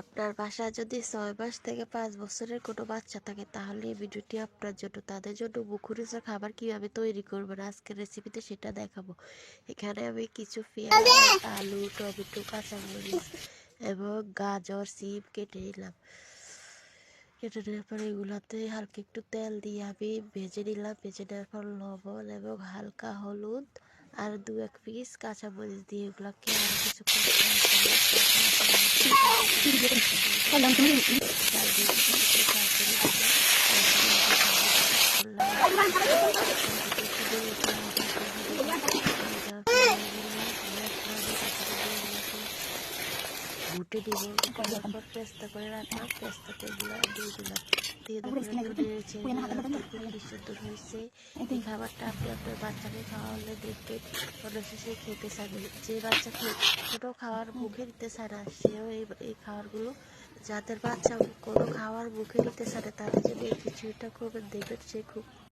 আপনার বাসায় যদি 6 মাস থেকে 5 বছরের কোনো বাচ্চা থাকে তাহলে এই ভিডিওটি আপনার জন্য। তাদের জন্য মুখরোচক খাবার কিভাবে তৈরি করবেন আজকের রেসিপিতে সেটা দেখাবো। এখানে আমি কিছু পেঁয়াজ, আলু, টমেটো, কাঁচামরিচ এবং গাজর, সিম কেটে নিলাম। কেটে নেওয়ার পর এগুলাতে হালকা একটু তেল দিয়ে আমি ভেজে নিলাম। ভেজে নেওয়ার পর লবণ এবং হালকা হলুদ আর 2-1 পিস কাঁচামরিচ দিয়ে এগুলাকে আরো কিছুক্ষণ ঘুটে দিব। তারপর পেস্তা করে রাখলাম, পেস্তাতে এগুলো দিয়ে দিলাম। দিয়ে দেওয়ার একটু নেড়ে চেড়ে খুবই সুন্দর হয়েছে। এই খাবারটা আপনি আপনার বাচ্চাকে খাওয়ালে দেখবেন অনায়াসে খেতে চাইবে। যে বাচ্চা কোনো খাওয়ার মুখে দিতে চায় না সেও এই খাবারগুলো, যাদের বাচ্চা কোনো খাওয়ার মুখে দিতে চায় না তাদের জন্য এই খিচুড়িটা করবেন, দেখবেন সে খুব